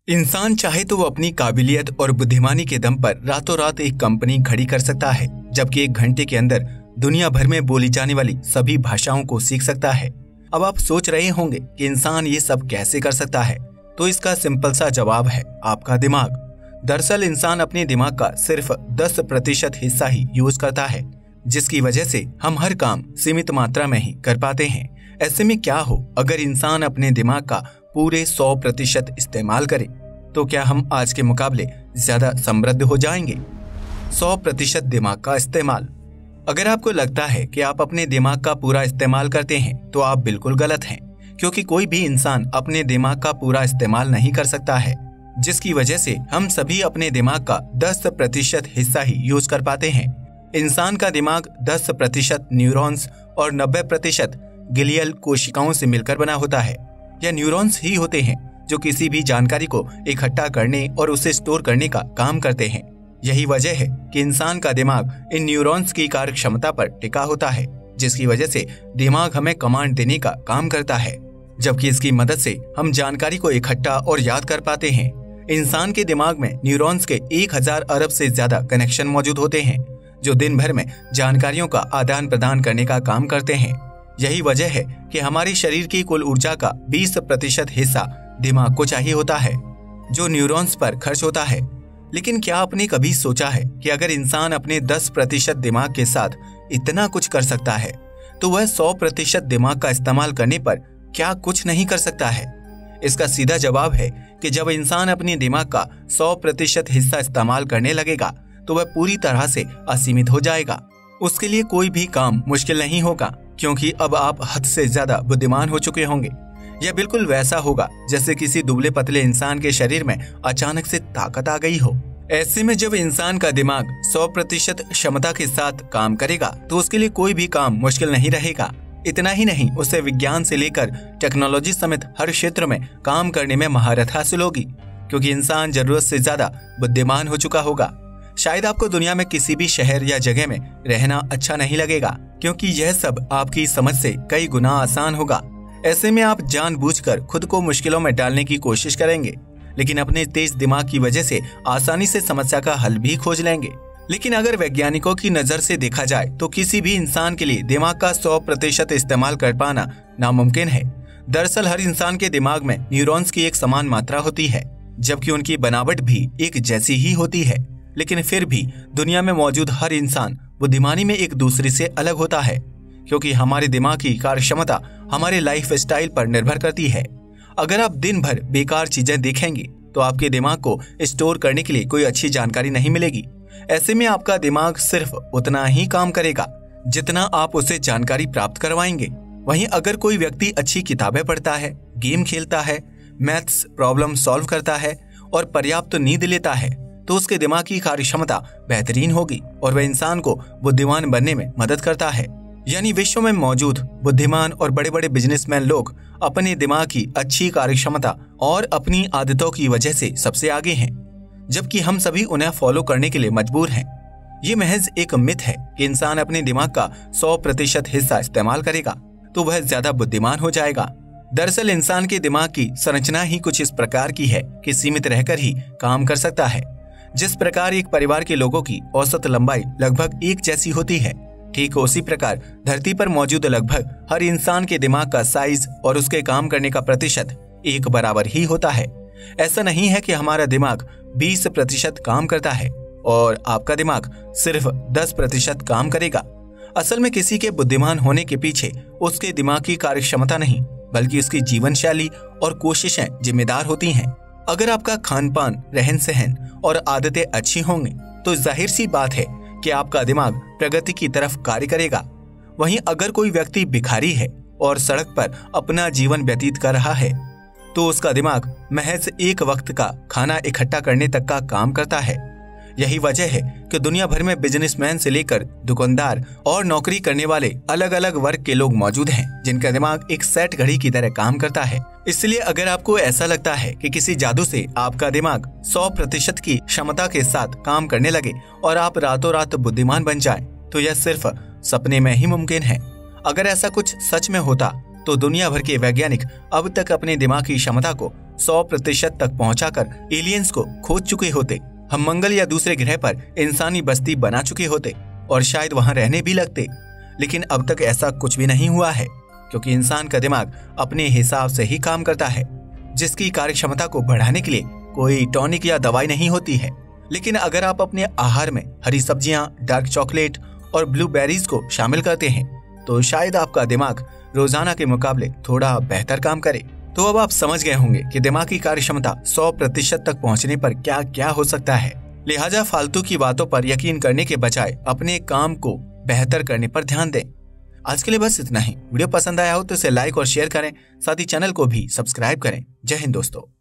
इंसान चाहे तो वो अपनी काबिलियत और बुद्धिमानी के दम पर रातों रात एक कंपनी खड़ी कर सकता है, जबकि 1 घंटे के अंदर दुनिया भर में बोली जाने वाली सभी भाषाओं को सीख सकता है। अब आप सोच रहे होंगे कि इंसान ये सब कैसे कर सकता है, तो इसका सिंपल सा जवाब है आपका दिमाग। दरअसल इंसान अपने दिमाग का सिर्फ 10% हिस्सा ही यूज करता है, जिसकी वजह से हम हर काम सीमित मात्रा में ही कर पाते हैं। ऐसे में क्या हो अगर इंसान अपने दिमाग का पूरे 100% इस्तेमाल करे, तो क्या हम आज के मुकाबले ज्यादा समृद्ध हो जाएंगे? 100% दिमाग का इस्तेमाल। अगर आपको लगता है कि आप अपने दिमाग का पूरा इस्तेमाल करते हैं, तो आप बिल्कुल गलत हैं, क्योंकि कोई भी इंसान अपने दिमाग का पूरा इस्तेमाल नहीं कर सकता है, जिसकी वजह से हम सभी अपने दिमाग का 10% हिस्सा ही यूज कर पाते हैं। इंसान का दिमाग 10% न्यूरॉन्स और 90% ग्लियल कोशिकाओं से मिलकर बना होता है। यह न्यूरॉन्स ही होते हैं जो किसी भी जानकारी को इकट्ठा करने और उसे स्टोर करने का काम करते हैं। यही वजह है कि इंसान का दिमाग इन न्यूरॉन्स की कार्य क्षमता पर टिका होता है, जिसकी वजह से दिमाग हमें कमांड देने का काम करता है, जबकि इसकी मदद से हम जानकारी को इकट्ठा और याद कर पाते हैं। इंसान के दिमाग में न्यूरॉन्स के 1000 अरब से ज्यादा कनेक्शन मौजूद होते हैं, जो दिन भर में जानकारियों का आदान प्रदान करने का काम करते हैं। यही वजह है कि हमारे शरीर की कुल ऊर्जा का 20% हिस्सा दिमाग को चाहिए होता है, जो न्यूरॉन्स पर खर्च होता है। लेकिन क्या आपने कभी सोचा है कि अगर इंसान अपने 10% दिमाग के साथ इतना कुछ कर सकता है, तो वह 100% दिमाग का इस्तेमाल करने पर क्या कुछ नहीं कर सकता है? इसका सीधा जवाब है कि जब इंसान अपने दिमाग का 100% हिस्सा इस्तेमाल करने लगेगा, तो वह पूरी तरह से असीमित हो जाएगा। उसके लिए कोई भी काम मुश्किल नहीं होगा, क्योंकि अब आप हद से ज्यादा बुद्धिमान हो चुके होंगे। यह बिल्कुल वैसा होगा जैसे किसी दुबले पतले इंसान के शरीर में अचानक से ताकत आ गई हो। ऐसे में जब इंसान का दिमाग 100% क्षमता के साथ काम करेगा, तो उसके लिए कोई भी काम मुश्किल नहीं रहेगा। इतना ही नहीं, उसे विज्ञान से लेकर टेक्नोलॉजी समेत हर क्षेत्र में काम करने में महारत हासिल होगी, क्योंकि इंसान जरूरत से ज्यादा बुद्धिमान हो चुका होगा। शायद आपको दुनिया में किसी भी शहर या जगह में रहना अच्छा नहीं लगेगा, क्योंकि यह सब आपकी समझ से कई गुना आसान होगा। ऐसे में आप जानबूझकर खुद को मुश्किलों में डालने की कोशिश करेंगे, लेकिन अपने तेज दिमाग की वजह से आसानी से समस्या का हल भी खोज लेंगे। लेकिन अगर वैज्ञानिकों की नजर से देखा जाए, तो किसी भी इंसान के लिए दिमाग का 100% इस्तेमाल कर पाना नामुमकिन है। दरअसल हर इंसान के दिमाग में न्यूरॉन्स की एक समान मात्रा होती है, जबकि उनकी बनावट भी एक जैसी ही होती है। लेकिन फिर भी दुनिया में मौजूद हर इंसान बुद्धिमानी में एक दूसरे से अलग होता है, क्योंकि हमारे दिमाग की कार्य क्षमता हमारे लाइफ स्टाइल पर निर्भर करती है। अगर आप दिन भर बेकार चीजें देखेंगे, तो आपके दिमाग को स्टोर करने के लिए कोई अच्छी जानकारी नहीं मिलेगी। ऐसे में आपका दिमाग सिर्फ उतना ही काम करेगा जितना आप उसे जानकारी प्राप्त करवाएंगे। वहीं अगर कोई व्यक्ति अच्छी किताबें पढ़ता है, गेम खेलता है, मैथ्स प्रॉब्लम सॉल्व करता है और पर्याप्त नींद लेता है, तो उसके दिमाग की कार्य क्षमता बेहतरीन होगी और वह इंसान को बुद्धिमान बनने में मदद करता है। यानी विश्व में मौजूद बुद्धिमान और बड़े बड़े बिजनेसमैन लोग अपने दिमाग की अच्छी कार्य क्षमता और अपनी आदतों की वजह से सबसे आगे हैं, जबकि हम सभी उन्हें फॉलो करने के लिए मजबूर हैं। ये महज एक मिथ है कि इंसान अपने दिमाग का 100% हिस्सा इस्तेमाल करेगा तो वह ज्यादा बुद्धिमान हो जाएगा। दरअसल इंसान के दिमाग की संरचना ही कुछ इस प्रकार की है कि सीमित रहकर ही काम कर सकता है। जिस प्रकार एक परिवार के लोगों की औसत लंबाई लगभग एक जैसी होती है, ठीक उसी प्रकार धरती पर मौजूद लगभग हर इंसान के दिमाग का साइज और उसके काम करने का प्रतिशत एक बराबर ही होता है। ऐसा नहीं है कि हमारा दिमाग 20% काम करता है और आपका दिमाग सिर्फ 10% काम करेगा। असल में किसी के बुद्धिमान होने के पीछे उसके दिमाग की कार्य क्षमता नहीं, बल्कि उसकी जीवन शैली और कोशिशें जिम्मेदार होती हैं। अगर आपका खान पान, रहन सहन और आदतें अच्छी होंगी, तो जाहिर सी बात है कि आपका दिमाग प्रगति की तरफ कार्य करेगा। वहीं अगर कोई व्यक्ति भिखारी है और सड़क पर अपना जीवन व्यतीत कर रहा है, तो उसका दिमाग महज एक वक्त का खाना इकट्ठा करने तक का काम करता है। यही वजह है कि दुनिया भर में बिजनेसमैन से लेकर दुकानदार और नौकरी करने वाले अलग अलग वर्ग के लोग मौजूद हैं, जिनका दिमाग एक सेट घड़ी की तरह काम करता है। इसलिए अगर आपको ऐसा लगता है कि किसी जादू से आपका दिमाग 100% की क्षमता के साथ काम करने लगे और आप रातों रात बुद्धिमान बन जाएं, तो यह सिर्फ सपने में ही मुमकिन है। अगर ऐसा कुछ सच में होता, तो दुनिया भर के वैज्ञानिक अब तक अपने दिमाग की क्षमता को 100% तक पहुंचाकर एलियंस को खोज चुके होते। हम मंगल या दूसरे ग्रह पर इंसानी बस्ती बना चुके होते और शायद वहां रहने भी लगते। लेकिन अब तक ऐसा कुछ भी नहीं हुआ है, क्योंकि इंसान का दिमाग अपने हिसाब से ही काम करता है, जिसकी कार्यक्षमता को बढ़ाने के लिए कोई टॉनिक या दवाई नहीं होती है। लेकिन अगर आप अपने आहार में हरी सब्जियां, डार्क चॉकलेट और ब्लूबेरीज को शामिल करते हैं तो शायद आपका दिमाग रोजाना के मुकाबले थोड़ा बेहतर काम करे। तो अब आप समझ गए होंगे कि दिमाग की कार्यक्षमता 100% तक पहुंचने पर क्या क्या हो सकता है। लिहाजा फालतू की बातों पर यकीन करने के बजाय अपने काम को बेहतर करने पर ध्यान दें। आज के लिए बस इतना ही। वीडियो पसंद आया हो तो इसे लाइक और शेयर करें, साथ ही चैनल को भी सब्सक्राइब करें। जय हिंद दोस्तों।